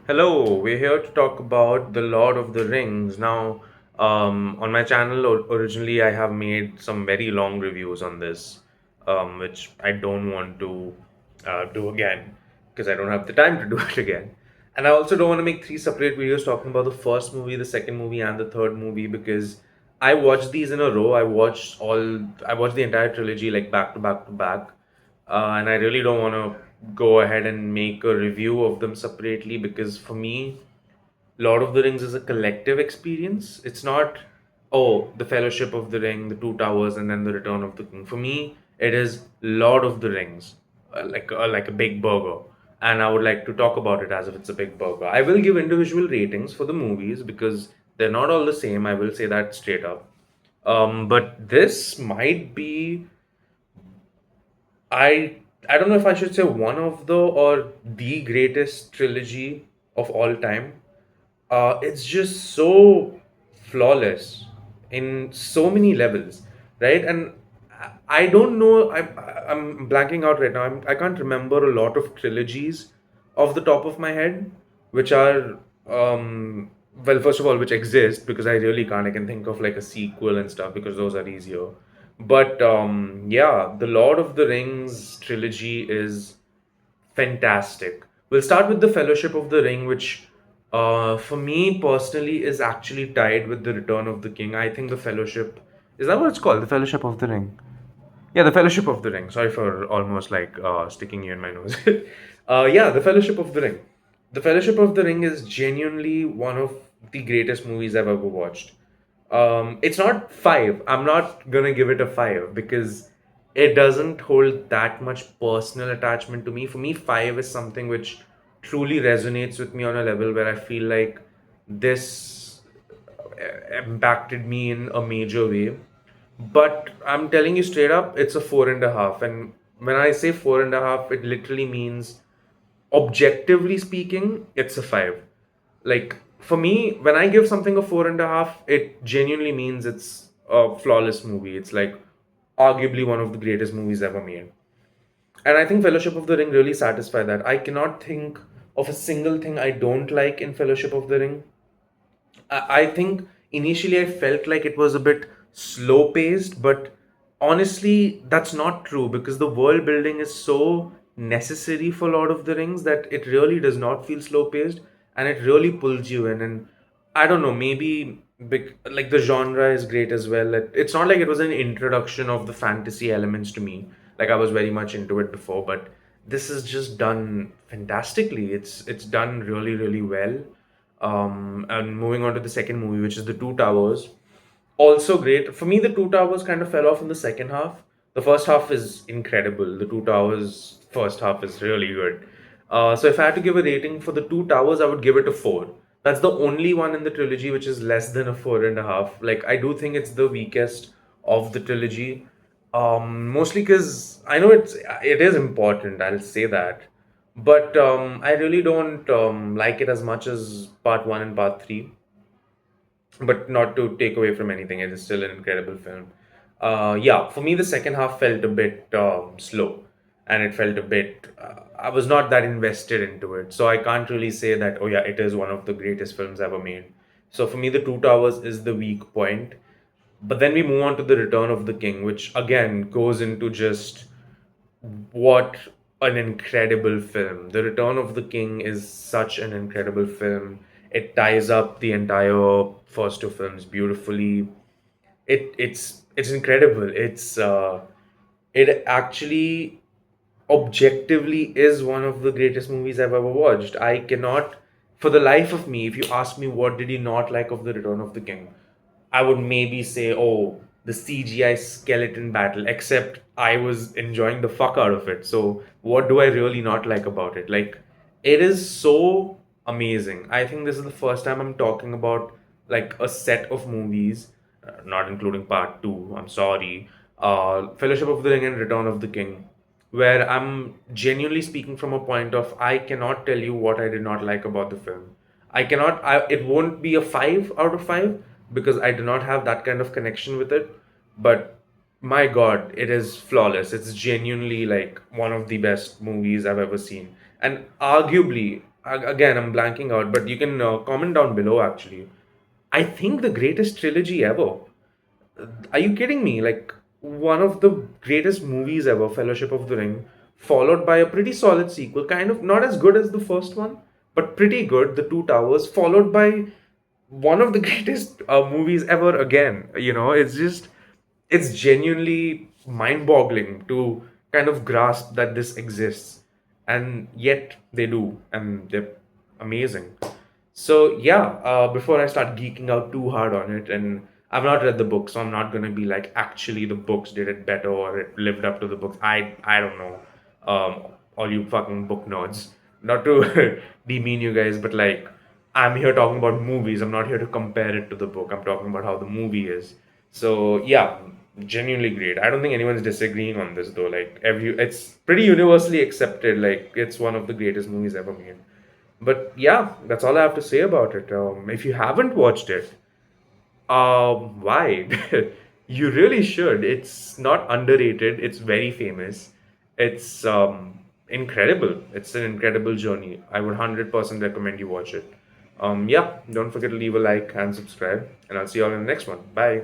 Hello, we're here to talk about The Lord of the Rings. Now, on my channel, originally I have made some very long reviews on this, which I don't want to do again because I don't have the time to do it again. And I also don't want to make three separate videos talking about the first movie, the second movie, and the third movie because I watched these in a row. I watched the entire trilogy like back to back to back, and I really don't want to go ahead and make a review of them separately because for me, Lord of the Rings is a collective experience. It's not, oh, the Fellowship of the Ring, the Two Towers, and then the Return of the King. For me, it is Lord of the Rings, like a big burger. And I would like to talk about it as if it's a big burger. I will give individual ratings for the movies because they're not all the same. I will say that straight up. But this might be I I don't know if I should say one of the or the greatest trilogy of all time. It's just so flawless in so many levels, right? And I don't know. I'm blanking out right now. I can't remember a lot of trilogies off the top of my head, which are well, first of all, which exist because I really can't. I can think of like a sequel and stuff because those are easier. But yeah, the Lord of the Rings trilogy is fantastic. We'll start with the Fellowship of the Ring, which for me personally is actually tied with the Return of the King. I think the Fellowship is that what it's called? The Fellowship of the Ring. Yeah, the Fellowship of the Ring. Sorry for almost like sticking you in my nose. Yeah, the Fellowship of the Ring. The Fellowship of the Ring is genuinely one of the greatest movies I've ever watched. It's not five. I'm not gonna give it a five because it doesn't hold that much personal attachment to me. For me, five is something which truly resonates with me on a level where I feel like this impacted me in a major way. But I'm telling you straight up, it's a four and a half. And when I say four and a half, it literally means objectively speaking, it's a five. Like for me, when I give something a four and a half, it genuinely means it's a flawless movie. It's like arguably one of the greatest movies ever made. And I think Fellowship of the Ring really satisfied that. I cannot think of a single thing I don't like in Fellowship of the Ring. I think initially I felt like it was a bit slow paced, but honestly, that's not true because the world building is so necessary for Lord of the Rings that it really does not feel slow paced and it really pulls you in. And I don't know, maybe like the genre is great as well. It's not like it was an introduction of the fantasy elements to me, like I was very much into it before, but this is just done fantastically. It's done really, really well. And moving on to the second movie, which is The Two Towers. Also great. For me, The Two Towers kind of fell off in the second half. The first half is incredible. The Two Towers first half is really good. So if I had to give a rating for The Two Towers, I would give it a four. That's the only one in the trilogy which is less than a four and a half. Like I do think it's the weakest of the trilogy. Mostly because I know it is important. I'll say that, but I really don't like it as much as part one and part three. But not to take away from anything, it is still an incredible film. Yeah, for me, the second half felt a bit slow, and it felt a bit. I was not that invested into it, so I can't really say that. Oh yeah, it is one of the greatest films ever made. So for me, The Two Towers is the weak point. But then we move on to The Return of the King, which again goes into just what an incredible film. The Return of the King is such an incredible film. It ties up the entire first two films beautifully. It's incredible. It actually objectively is one of the greatest movies I've ever watched. I cannot, for the life of me, if you ask me what did you not like of The Return of the King, I would maybe say, oh, the CGI skeleton battle, except I was enjoying the fuck out of it. So, what do I really not like about it? Like, it is so amazing. I think this is the first time I'm talking about like a set of movies, not including part two, I'm sorry, Fellowship of the Ring and Return of the King, where I'm genuinely speaking from a point of I cannot tell you what I did not like about the film. It won't be a 5 out of 5 because I do not have that kind of connection with it. But my God, it is flawless. It's genuinely like one of the best movies I've ever seen. And arguably, Again, I'm blanking out, but you can comment down below actually. I think the greatest trilogy ever. Are you kidding me? Like, one of the greatest movies ever, Fellowship of the Ring, followed by a pretty solid sequel, kind of not as good as the first one, but pretty good, The Two Towers, followed by one of the greatest movies ever again. It's just, it's genuinely mind-boggling to kind of grasp that this exists, and yet they do, and they're amazing. So yeah, before I start geeking out too hard on it, and I've not read the book, so I'm not gonna be like, actually the books did it better or it lived up to the books. I don't know. All you fucking book nerds. Not to demean you guys, but like, I'm here talking about movies. I'm not here to compare it to the book. I'm talking about how the movie is. So yeah, genuinely great. I don't think anyone's disagreeing on this though. Like, it's pretty universally accepted. Like, it's one of the greatest movies ever made. But yeah, that's all I have to say about it. If you haven't watched it, why? You really should. It's not underrated. It's very famous. It's incredible. It's an incredible journey. I would 100% recommend you watch it. Yeah, don't forget to leave a like and subscribe, and I'll see you all in the next one. Bye.